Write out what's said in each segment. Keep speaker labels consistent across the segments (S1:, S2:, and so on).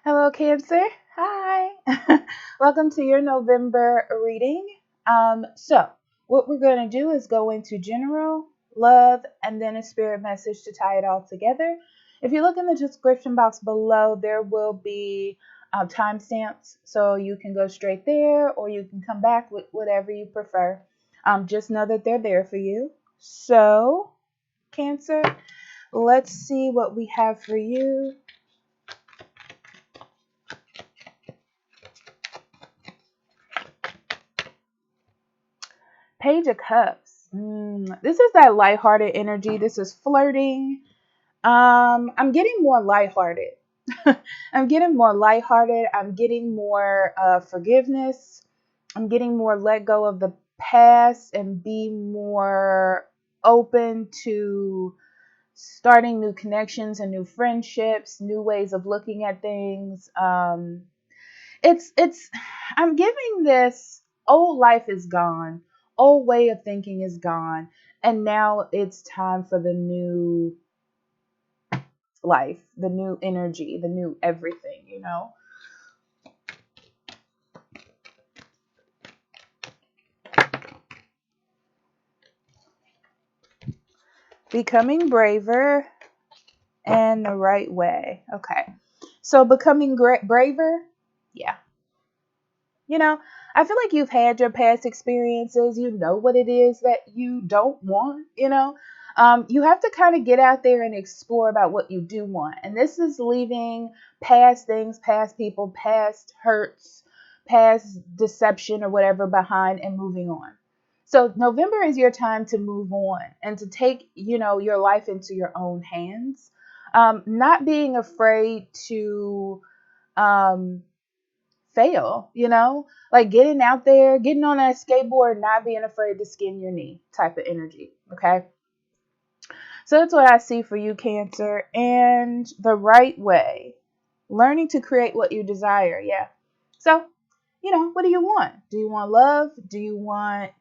S1: Hello, Cancer. Hi. Welcome to your November reading. What we're going to do is go into general, love, and then a spirit message to tie it all together. If you look in the description box below, there will be timestamps, so you can go straight there or you can come back with whatever you prefer. Just know that they're there for you. So, Cancer, let's see what we have for you. Page of Cups. This is that lighthearted energy. This is flirting. I'm getting more lighthearted. I'm getting more lighthearted. I'm getting more forgiveness. I'm getting more let go of the past and be more open to starting new connections and new friendships, new ways of looking at things. It's I'm giving this old life is gone, old way of thinking is gone, and now it's time for the new life, the new energy, the new everything. Becoming braver and the right way. Okay. So becoming braver, yeah. You know, I feel like you've had your past experiences. You know what it is that you don't want. You have to kind of get out there and explore about what you do want. And this is leaving past things, past people, past hurts, past deception or whatever behind and moving on. So November is your time to move on and to take, your life into your own hands. Not being afraid to um, fail, like getting out there, getting on that skateboard, not being afraid to skin your knee type of energy. Okay. So that's what I see for you, Cancer. And the right way, learning to create what you desire. Yeah. So, what do you want? Do you want love? Do you want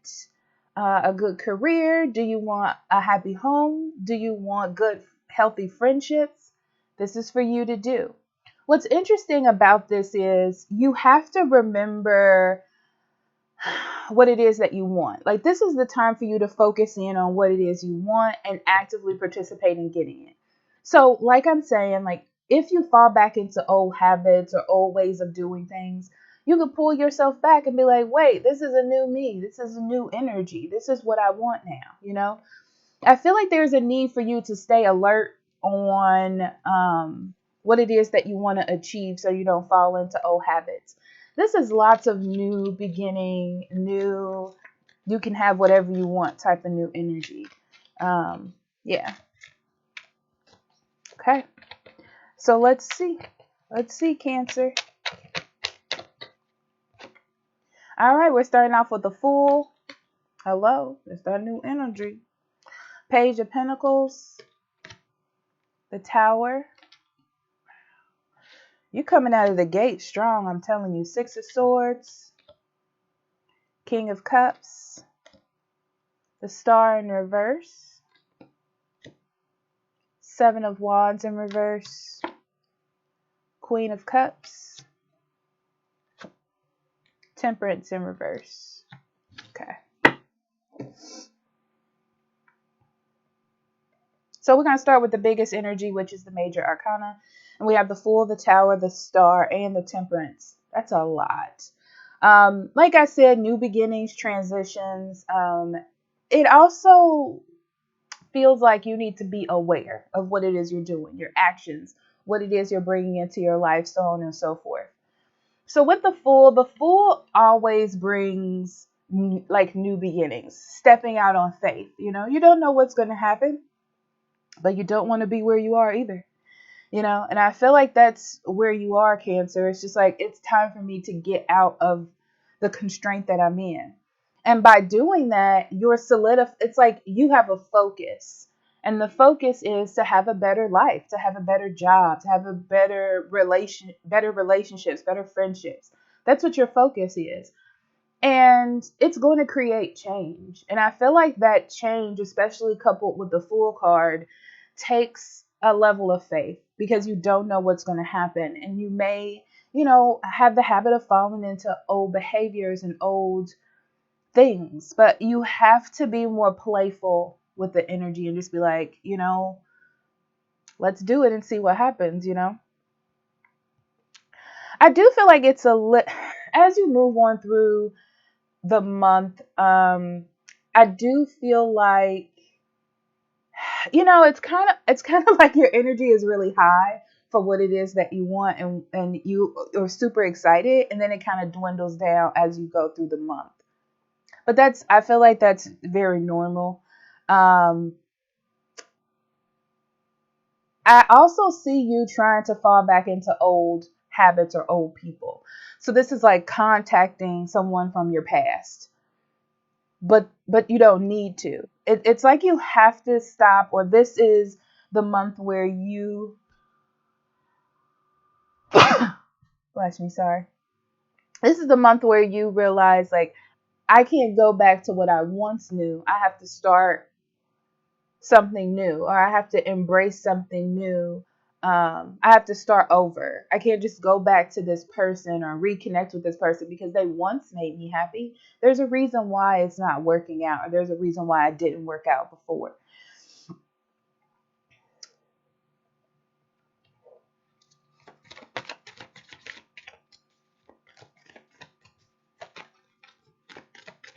S1: a good career? Do you want a happy home? Do you want good, healthy friendships? This is for you to do. What's interesting about this is you have to remember what it is that you want. Like, this is the time for you to focus in on what it is you want and actively participate in getting it. So, like I'm saying, like, if you fall back into old habits or old ways of doing things, you could pull yourself back and be like, wait, this is a new me. This is a new energy. This is what I want now. I feel like there's a need for you to stay alert on what it is that you want to achieve so you don't fall into old habits. This is lots of new beginning, you can have whatever you want type of new energy. Yeah. Okay. So let's see. Let's see, Cancer. All right, we're starting off with the Fool. Hello, it's that new energy. Page of Pentacles, the Tower. You coming out of the gate strong, I'm telling you. Six of Swords, King of Cups, the Star in reverse, Seven of Wands in reverse, Queen of Cups, Temperance in reverse. Okay. So we're going to start with the biggest energy, which is the Major Arcana. And we have the Fool, the Tower, the Star, and the Temperance. That's a lot. Like I said, new beginnings, transitions. It also feels like you need to be aware of what it is you're doing, your actions, what it is you're bringing into your life, so on and so forth. So with the Fool always brings like new beginnings, stepping out on faith. You don't know what's going to happen, but you don't want to be where you are either. And I feel like that's where you are, Cancer. It's just like, it's time for me to get out of the constraint that I'm in. And by doing that, it's like you have a focus. And the focus is to have a better life, to have a better job, to have a better relationships, better friendships. That's what your focus is. And it's going to create change. And I feel like that change, especially coupled with the Fool card, takes a level of faith. because you don't know what's going to happen. And you may, have the habit of falling into old behaviors and old things, but you have to be more playful with the energy and just be like, let's do it and see what happens. I do feel like as you move on through the month, I do feel like, it's kind of like your energy is really high for what it is that you want, and you are super excited, and then it kind of dwindles down as you go through the month. But I feel like that's very normal. Um, I also see you trying to fall back into old habits or old people. So this is like contacting someone from your past, but you don't need to. It's like you have to stop, or this is the month where you, bless me, sorry. This is the month where you realize, like, I can't go back to what I once knew. I have to start something new, or I have to embrace something new. I have to start over. I can't just go back to this person or reconnect with this person because they once made me happy. There's a reason why it's not working out, or there's a reason why it didn't work out before.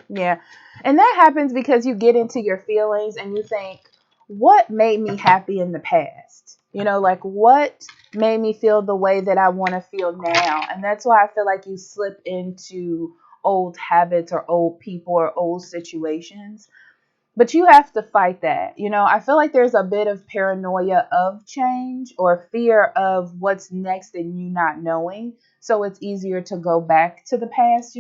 S1: Yeah. And that happens because you get into your feelings and you think, what made me happy in the past? Like, what made me feel the way that I want to feel now? And that's why I feel like you slip into old habits or old people or old situations. But you have to fight that. I feel like there's a bit of paranoia of change or fear of what's next and you not knowing. So it's easier to go back to the past.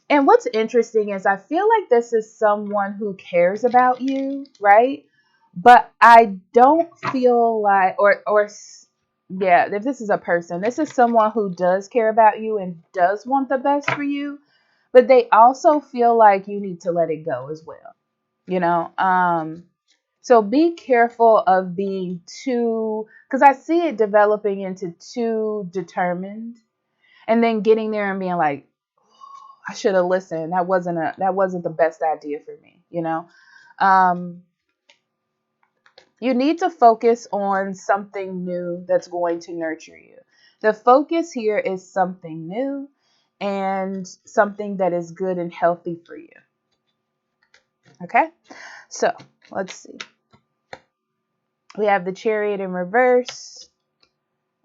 S1: And what's interesting is I feel like this is someone who cares about you, right? But I don't feel like, yeah, if this is a person, this is someone who does care about you and does want the best for you, but they also feel like you need to let it go as well, you know? So be careful of being too, because I see it developing into too determined, and then getting there and being like, I should have listened. That wasn't the best idea for me. Um, you need to focus on something new that's going to nurture you. The focus here is something new and something that is good and healthy for you. Okay? So, let's see. We have the Chariot in reverse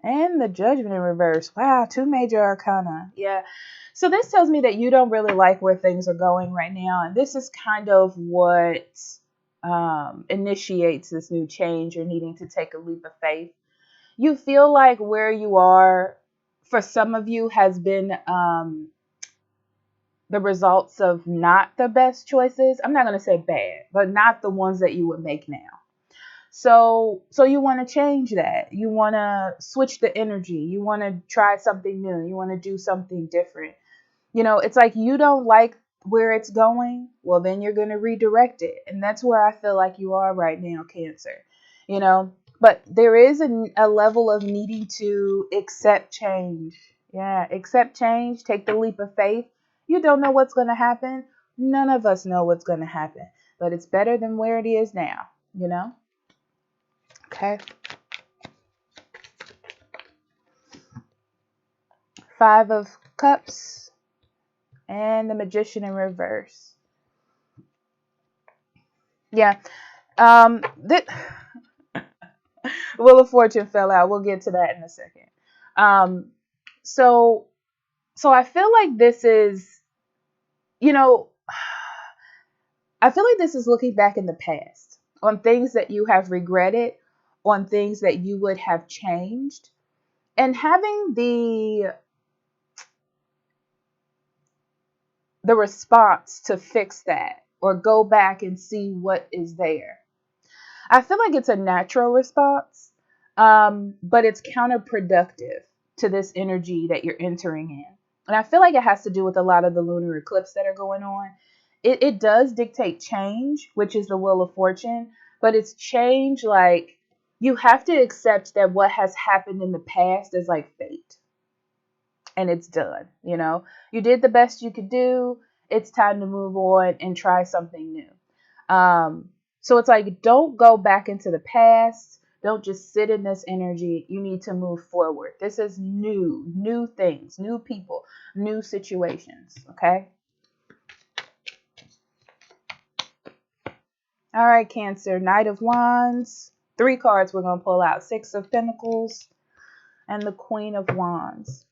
S1: and the Judgment in reverse. Wow, two major arcana. Yeah. So this tells me that you don't really like where things are going right now. And this is kind of what initiates this new change. You're needing to take a leap of faith. You feel like where you are, for some of you, has been the results of not the best choices. I'm not going to say bad, but not the ones that you would make now. So you want to change that. You want to switch the energy. You want to try something new. You want to do something different. It's like you don't like where it's going. Well, then you're going to redirect it. And that's where I feel like you are right now, Cancer. You know, but there is a level of needing to accept change. Yeah, accept change. Take the leap of faith. You don't know what's going to happen. None of us know what's going to happen. But it's better than where it is now. Okay. 5 of Cups and the Magician in reverse. Yeah. That Wheel of Fortune fell out. We'll get to that in a second. Um, so so I feel like this is, you know, I feel like this is looking back in the past on things that you have regretted, on things that you would have changed, and having the response to fix that or go back and see what is there. I feel like it's a natural response, but it's counterproductive to this energy that you're entering in. And I feel like it has to do with a lot of the lunar eclipse that are going on. It does dictate change, which is the Wheel of Fortune, but it's change like You have to accept that what has happened in the past is like fate, and it's done. You did the best you could do. It's time to move on and try something new. So it's like, don't go back into the past. Don't just sit in this energy. You need to move forward. This is new things, new people, new situations. Okay. All right, Cancer. Knight of Wands. 3 cards we're going to pull out. 6 of Pentacles and the Queen of Wands.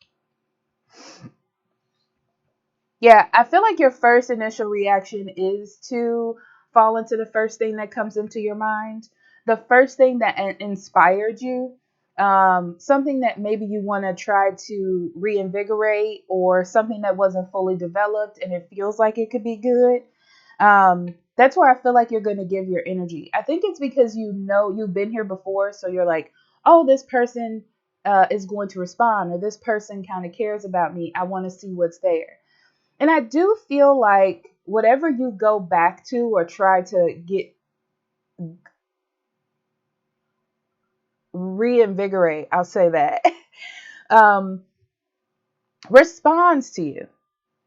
S1: Yeah, I feel like your first initial reaction is to fall into the first thing that comes into your mind. The first thing that inspired you, something that maybe you want to try to reinvigorate, or something that wasn't fully developed and it feels like it could be good. That's where I feel like you're going to give your energy. I think it's because you've been here before, so you're like, oh, this person is going to respond, or this person kind of cares about me. I want to see what's there. And I do feel like whatever you go back to or try to get reinvigorate, I'll say that, um, responds to you.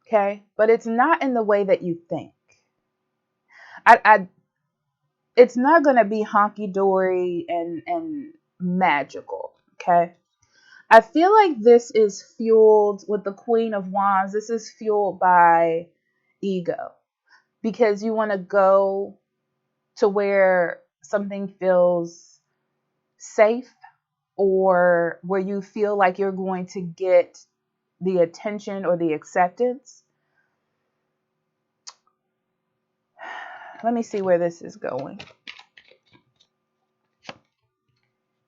S1: Okay. But it's not in the way that you think. I it's not going to be honky dory and magical. Okay. I feel like this is fueled with the Queen of Wands. This is fueled by ego, because you want to go to where something feels safe, or where you feel like you're going to get the attention or the acceptance. Let me see where this is going.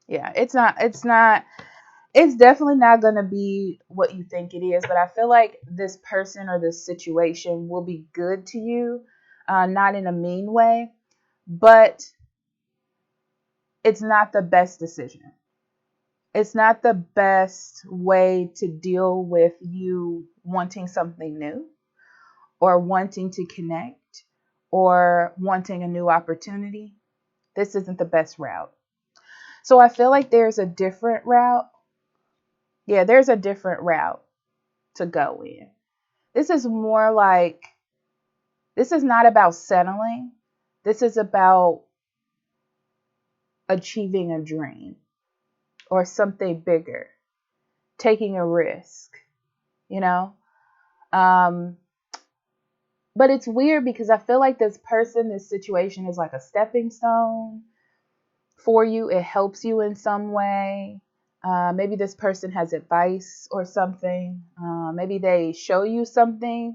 S1: Yeah, it's definitely not going to be what you think it is, but I feel like this person or this situation will be good to you, not in a mean way, but it's not the best decision. It's not the best way to deal with you wanting something new, or wanting to connect, or wanting a new opportunity. This isn't the best route. So I feel like there's a different route. Yeah, there's a different route to go in. This is more like, this is not about settling. This is about achieving a dream or something bigger, taking a risk, you know? Um, but it's weird because I feel like this person, this situation is like a stepping stone for you. It helps you in some way. Maybe this person has advice or something. Maybe they show you something.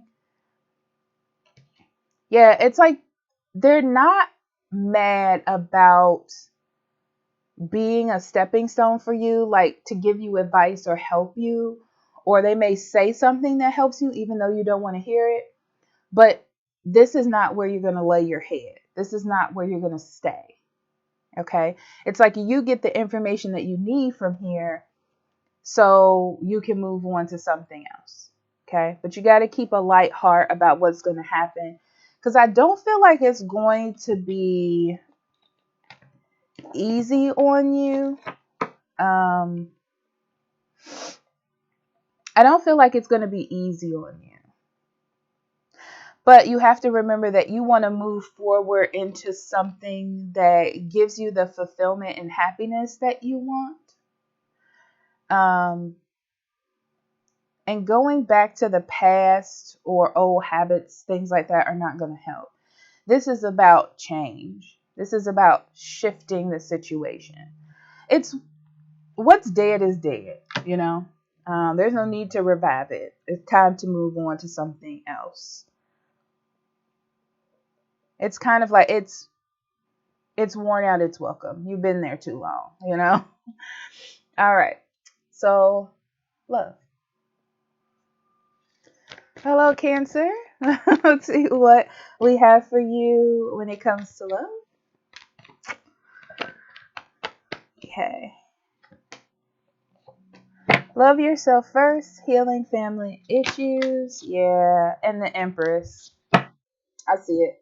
S1: Yeah, it's like they're not mad about being a stepping stone for you, like to give you advice or help you. Or they may say something that helps you even though you don't want to hear it. But this is not where you're going to lay your head. This is not where you're going to stay. Okay? It's like you get the information that you need from here so you can move on to something else. Okay? But you got to keep a light heart about what's going to happen, because I don't feel like it's going to be easy on you. I don't feel like it's going to be easy on you. But you have to remember that you want to move forward into something that gives you the fulfillment and happiness that you want. And going back to the past or old habits, things like that, are not going to help. This is about change. This is about shifting the situation. It's what's dead is dead, you know. There's no need to revive it. It's time to move on to something else. It's kind of like it's worn out its welcome. You've been there too long, you know. All right. So, love. Hello, Cancer. Let's see what we have for you when it comes to love. Okay. Love yourself first. Healing family issues. Yeah. And the Empress. I see it.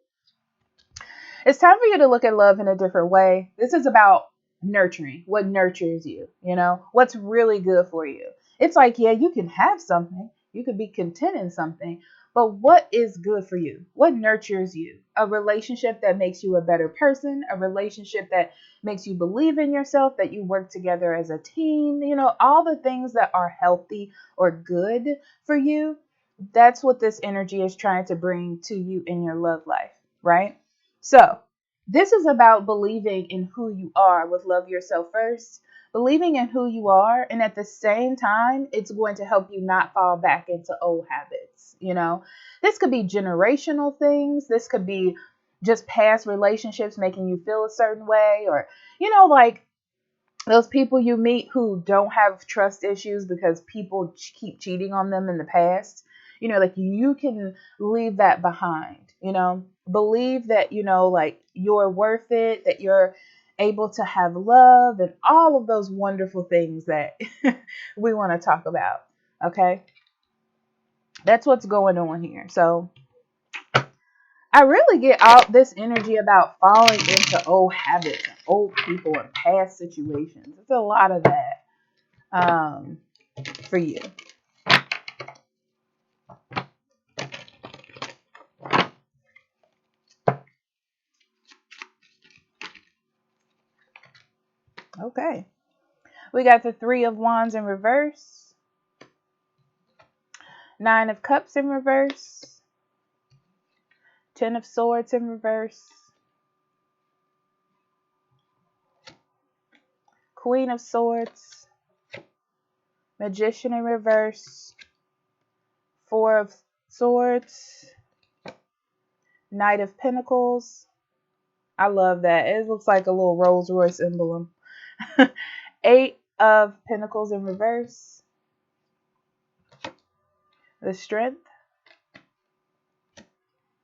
S1: It's time for you to look at love in a different way. This is about nurturing, what nurtures you, what's really good for you. It's like, yeah, you can have something, you could be content in something, but what is good for you? What nurtures you? A relationship that makes you a better person, a relationship that makes you believe in yourself, that you work together as a team, all the things that are healthy or good for you. That's what this energy is trying to bring to you in your love life, right? So, this is about believing in who you are with Love Yourself First, believing in who you are. And at the same time, it's going to help you not fall back into old habits. This could be generational things. This could be just past relationships making you feel a certain way, or, like those people you meet who don't have trust issues because people keep cheating on them in the past. Like you can leave that behind. Believe that, like you're worth it, that you're able to have love and all of those wonderful things that we want to talk about. Okay. That's what's going on here. So I really get all this energy about falling into old habits and old people and past situations. It's a lot of that for you. Okay. We got the Three of Wands in reverse, Nine of Cups in reverse, Ten of Swords in reverse, Queen of Swords, Magician in reverse, Four of Swords, Knight of Pentacles. I love that. It looks like a little Rolls Royce emblem. Eight of Pentacles in reverse, the Strength,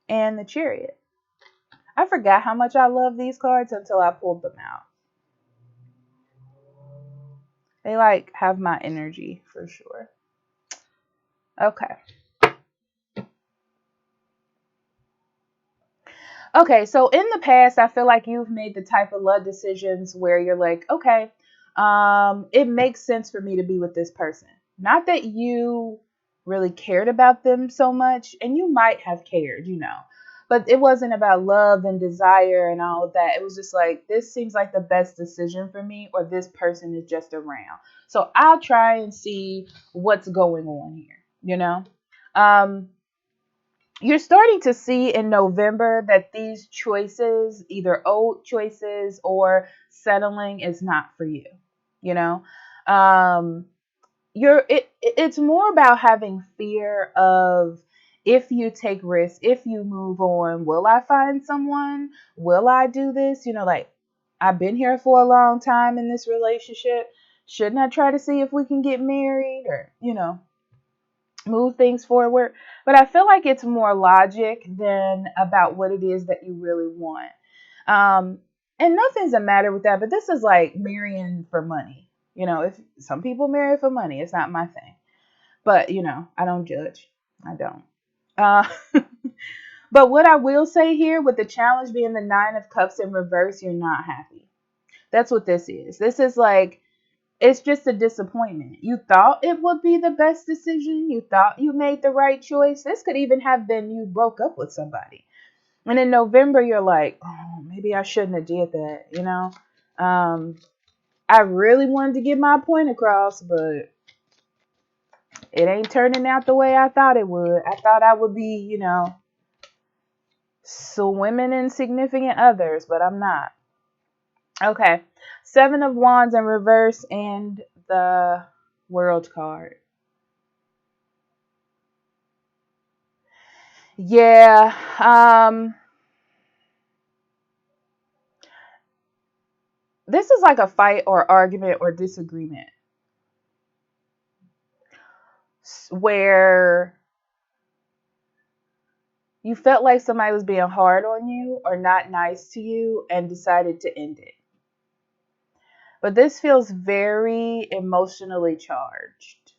S1: and the Chariot. I forgot how much I love these cards until I pulled them out. They have my energy for sure. Okay. Okay, so in the past, I feel like you've made the type of love decisions where you're like, okay, it makes sense for me to be with this person. Not that you really cared about them so much, and you might have cared, but it wasn't about love and desire and all of that. It was just like, this seems like the best decision for me, or this person is just around. So I'll try and see what's going on here. You're starting to see in November that these choices, either old choices or settling, is not for you. You know, um, it's more about having fear of, if you take risks, if you move on, will I find someone? Will I do this? Like, I've been here for a long time in this relationship. Shouldn't I try to see if we can get married, or move things forward? But I feel like it's more logic than about what it is that you really want. And nothing's a matter with that, but this is like marrying for money. If some people marry for money, it's not my thing. But, I don't judge. I don't. Uh, but what I will say here, with the challenge being the Nine of Cups in reverse, you're not happy. That's what this is. This is like, it's just a disappointment. You thought it would be the best decision. You thought you made the right choice. This could even have been you broke up with somebody. And in November, you're like, oh, maybe I shouldn't have did that, I really wanted to get my point across, but it ain't turning out the way I thought it would. I thought I would be, swimming in significant others, but I'm not. Okay. Seven of Wands in reverse and the World card. Yeah. This is like a fight or argument or disagreement where you felt like somebody was being hard on you or not nice to you and decided to end it. But this feels very emotionally charged.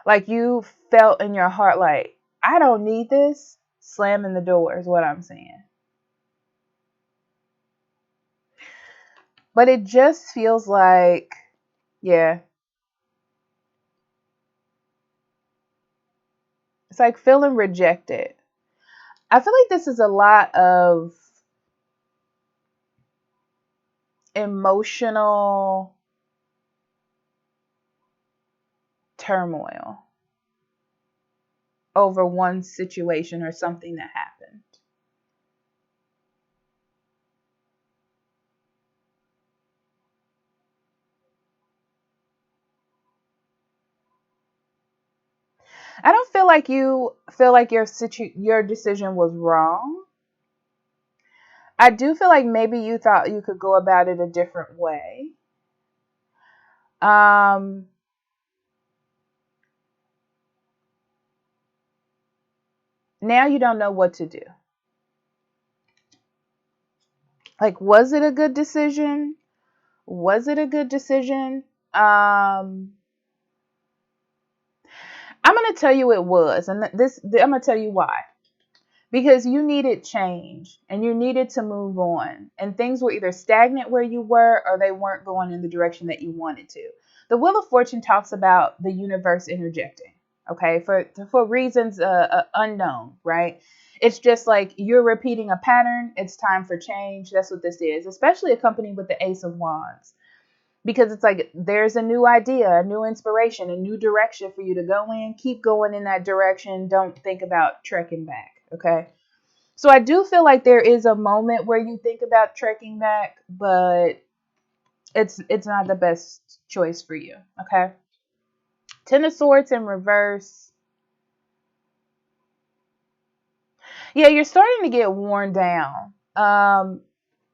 S1: Like you felt in your heart like, I don't need this. Slamming the door is what I'm saying. But it just feels like, yeah, it's like feeling rejected. I feel like this is a lot of emotional turmoil over one situation or something that happened. I don't feel like you feel like your decision was wrong. I do feel like maybe you thought you could go about it a different way. Um, Now you don't know what to do. Like, was it a good decision? Was it a good decision? I'm gonna tell you it was, and I'm gonna tell you why. Because you needed change and you needed to move on, and things were either stagnant where you were or they weren't going in the direction that you wanted to. The Wheel of Fortune talks about the universe interjecting, okay, for reasons unknown, right? It's just like you're repeating a pattern. It's time for change. That's what this is, especially accompanied with the Ace of Wands, because it's like there's a new idea, a new inspiration, a new direction for you to go in. Keep going in that direction. Don't think about trekking back, okay? So I do feel like there is a moment where you think about trekking back, but it's not the best choice for you, okay? Ten of Swords in reverse. Yeah, you're starting to get worn down.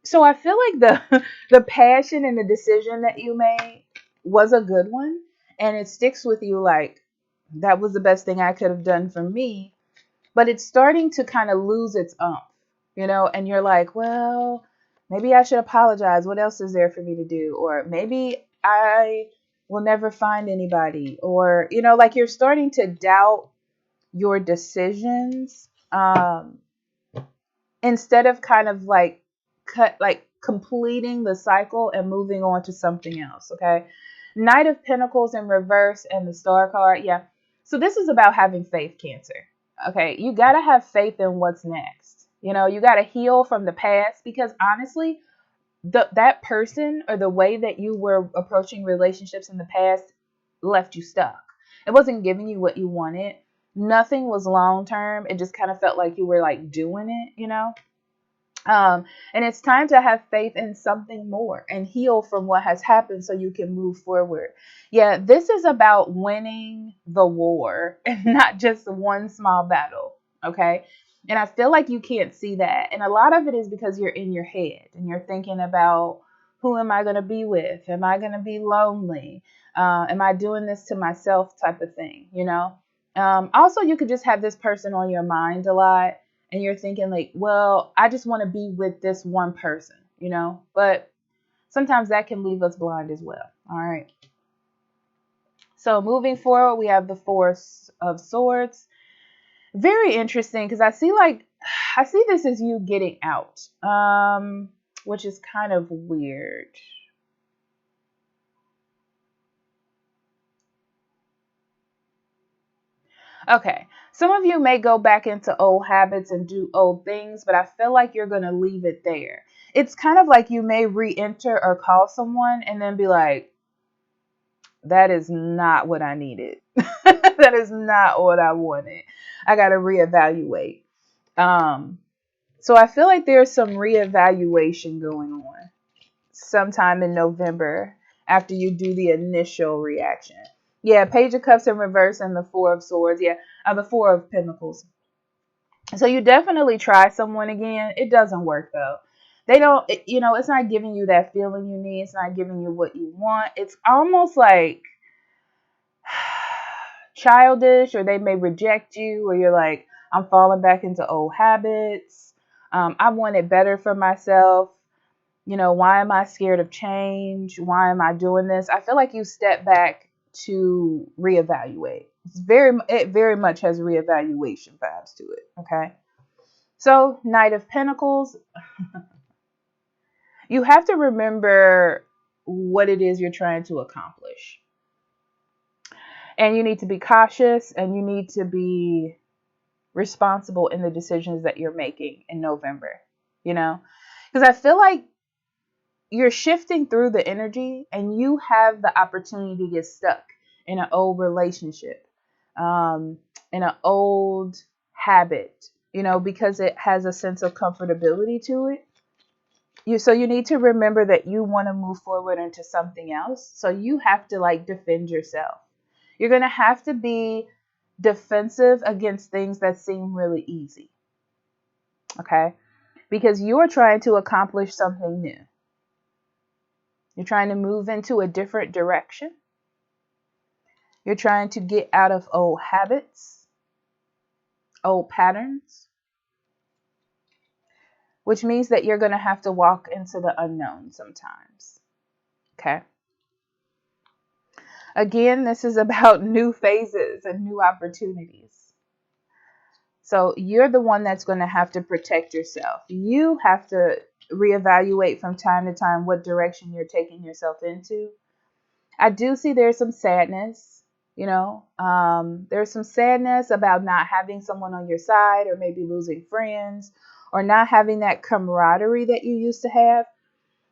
S1: So I feel like the passion and the decision that you made was a good one, and it sticks with you like that was the best thing I could have done for me, but it's starting to kind of lose its umph, and you're like, well, maybe I should apologize. What else is there for me to do? Or maybe I will never find anybody, or like you're starting to doubt your decisions. Instead of kind of like completing the cycle and moving on to something else, okay? Knight of Pentacles in reverse and the Star card. Yeah. So this is about having faith, Cancer. Okay, you got to have faith in what's next. You got to heal from the past, because honestly, that person or the way that you were approaching relationships in the past left you stuck. It wasn't giving you what you wanted. Nothing was long term. It just kind of felt like you were like doing it. And it's time to have faith in something more and heal from what has happened so you can move forward. Yeah, this is about winning the war and not just one small battle. Okay. And I feel like you can't see that. And a lot of it is because you're in your head and you're thinking about, who am I going to be with? Am I going to be lonely? Am I doing this to myself type of thing? Also, you could just have this person on your mind a lot, and you're thinking like, well, I just want to be with this one person. But sometimes that can leave us blind as well. All right. So moving forward, we have the Four of Swords. Very interesting, because I see this as you getting out, which is kind of weird. Okay. Some of you may go back into old habits and do old things, but I feel like you're going to leave it there. It's kind of like you may re-enter or call someone and then be like, that is not what I needed. That is not what I wanted. I got to reevaluate. Um, so I feel like there's some reevaluation going on sometime in November after you do the initial reaction. Yeah, Page of Cups in reverse and the Four of Swords. Yeah, the Four of Pentacles. So you definitely try someone again. It doesn't work though. They don't, it's not giving you that feeling you need. It's not giving you what you want. It's almost like childish, or they may reject you, or you're like, I'm falling back into old habits. I want it better for myself. Why am I scared of change? Why am I doing this? I feel like you step back to reevaluate. It very much has reevaluation vibes to it. Okay. So Knight of Pentacles. you have to remember what it is you're trying to accomplish. And you need to be cautious and you need to be responsible in the decisions that you're making in November, you know? Because I feel like you're shifting through the energy and you have the opportunity to get stuck in an old relationship, um, in an old habit, because it has a sense of comfortability to it. So you need to remember that you want to move forward into something else. So you have to like defend yourself. You're going to have to be defensive against things that seem really easy. Okay? Because you're trying to accomplish something new. You're trying to move into a different direction. You're trying to get out of old habits, old patterns, which means that you're going to have to walk into the unknown sometimes. Okay? Again, this is about new phases and new opportunities. So you're the one that's going to have to protect yourself. You have to reevaluate from time to time what direction you're taking yourself into. I do see there's some sadness, there's some sadness about not having someone on your side or maybe losing friends or not having that camaraderie that you used to have.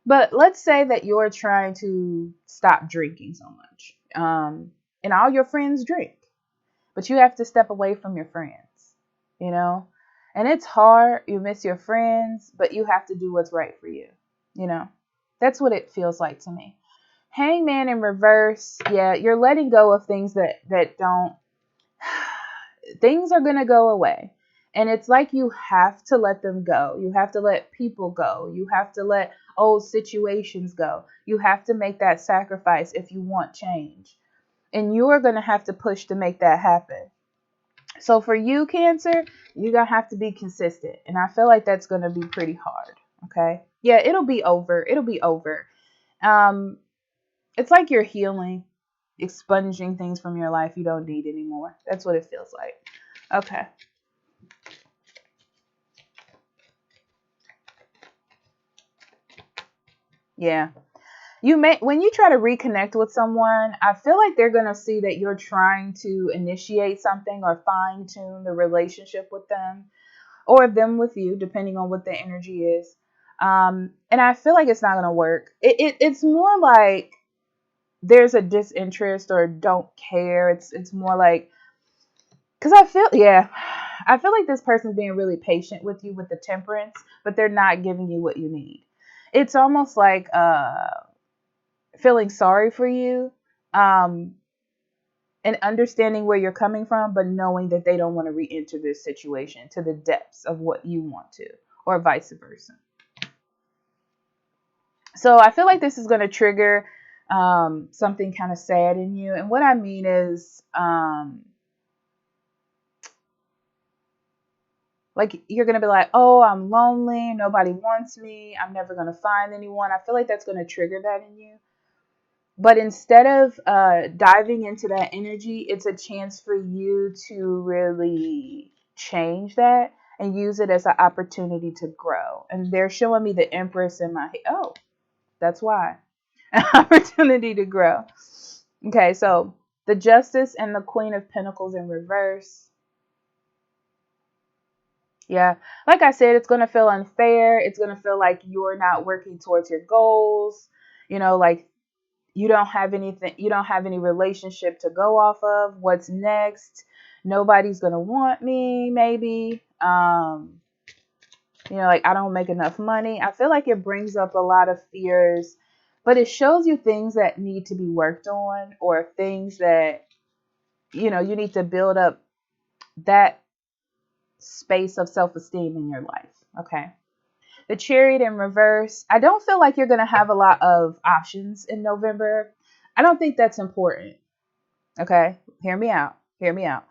S1: But let's say that you're trying to stop drinking so much, and all your friends drink, but you have to step away from your friends, you know, and it's hard. You miss your friends, but you have to do what's right for you. You know, that's what it feels like to me. Hangman in reverse. Yeah, you're letting go of things that don't. Things are gonna go away. And it's like you have to let them go. You have to let people go. You have to let old situations go. You have to make that sacrifice if you want change. And you are going to have to push to make that happen. So for you, Cancer, you're going to have to be consistent. And I feel like that's going to be pretty hard. Okay. Yeah, it'll be over. It'll be over. It's like you're healing, expunging things from your life you don't need anymore. That's what it feels like. Okay. Yeah. When you try to reconnect with someone, I feel like they're going to see that you're trying to initiate something or fine tune the relationship with them or them with you, depending on what the energy is. And I feel like it's not going to work. It's more like there's a disinterest or don't care. It's more like, because I feel like this person's being really patient with you with the temperance, but they're not giving you what you need. It's almost like feeling sorry for you, um, and understanding where you're coming from, but knowing that they don't want to re-enter this situation to the depths of what you want to, or vice versa. So I feel like this is going to trigger something kind of sad in you. And what I mean is, like, you're going to be like, oh, I'm lonely. Nobody wants me. I'm never going to find anyone. I feel like that's going to trigger that in you. But instead of diving into that energy, it's a chance for you to really change that and use it as an opportunity to grow. And they're showing me the Empress in my head. Oh, that's why. An opportunity to grow. Okay, so the Justice and the Queen of Pentacles in reverse. Yeah, like I said, it's going to feel unfair. It's going to feel like you're not working towards your goals. Like you don't have anything, you don't have any relationship to go off of. What's next? Nobody's going to want me, maybe. Like I don't make enough money. I feel like it brings up a lot of fears, but it shows you things that need to be worked on or things that, you need to build up that space of self-esteem in your life. Okay. The Chariot in reverse. I don't feel like you're going to have a lot of options in November. I don't think that's important. Okay. Hear me out. Hear me out.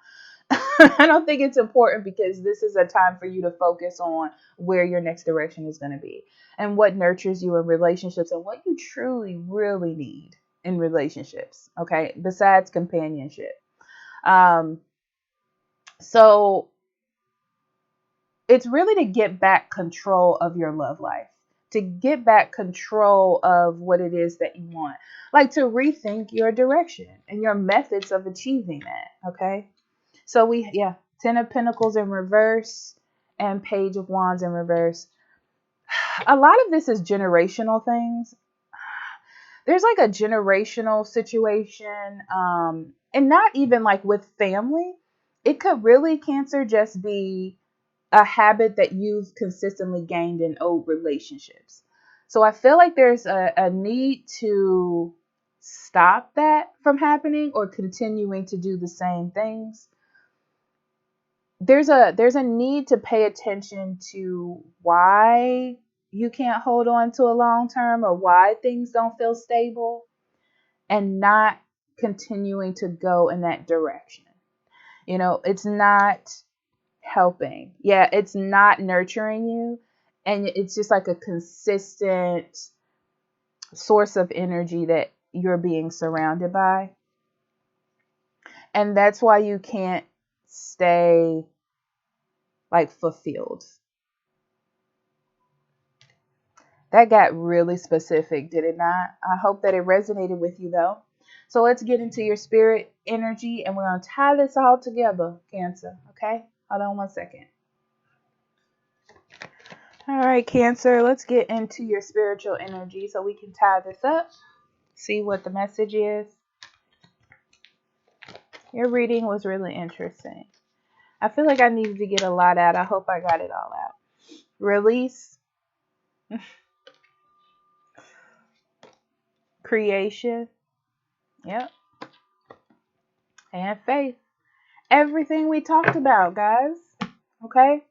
S1: I don't think it's important because this is a time for you to focus on where your next direction is going to be and what nurtures you in relationships and what you truly, really need in relationships. Okay. Besides companionship. So it's really to get back control of your love life to get back control of what it is that you want. Like to rethink your direction and your methods of achieving that. Okay. So yeah, 10 of Pentacles in reverse and Page of Wands in reverse. A lot of this is generational things. There's like a generational situation, and not even like with family. It could really, Cancer, just be a habit that you've consistently gained in old relationships. So I feel like there's a need to stop that from happening or continuing to do the same things. There's a need to pay attention to why you can't hold on to a long term or why things don't feel stable, and not continuing to go in that direction. It's not helping. Yeah, it's not nurturing you. And it's just like a consistent source of energy that you're being surrounded by. And that's why you can't stay like fulfilled. That got really specific, did it not? I hope that it resonated with you though. So let's get into your spirit energy and we're going to tie this all together, Cancer. Okay? Hold on one second. All right, Cancer, let's get into your spiritual energy so we can tie this up, see what the message is. Your reading was really interesting. I feel like I needed to get a lot out. I hope I got it all out. Release, creation, yep, and faith. Everything we talked about, guys. Okay?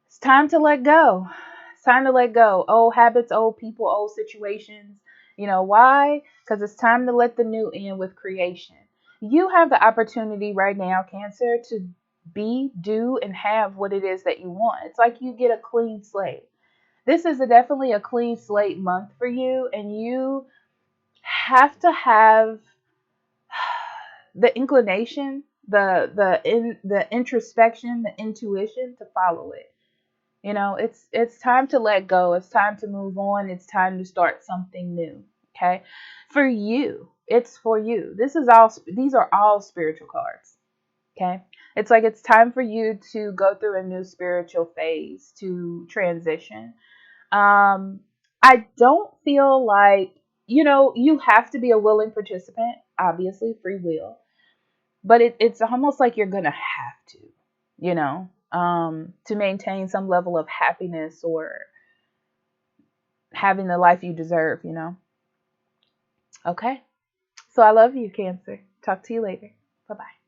S1: It's time to let go. It's time to let go. Old habits, old people, old situations. You know why? Because it's time to let the new in with creation. You have the opportunity right now, Cancer, to be, do, and have what it is that you want. It's like you get a clean slate. This is definitely a clean slate month for you, and you have to have the inclination, the introspection, the intuition to follow it. It's time to let go. It's time to move on. It's time to start something new. Okay, for you, it's for you. These are all spiritual cards. Okay, it's like it's time for you to go through a new spiritual phase, to transition. I don't feel like you have to be a willing participant. Obviously, free will, but it's almost like you're gonna have to, to maintain some level of happiness or having the life you deserve. Okay. So I love you, Cancer. Talk to you later. Bye bye.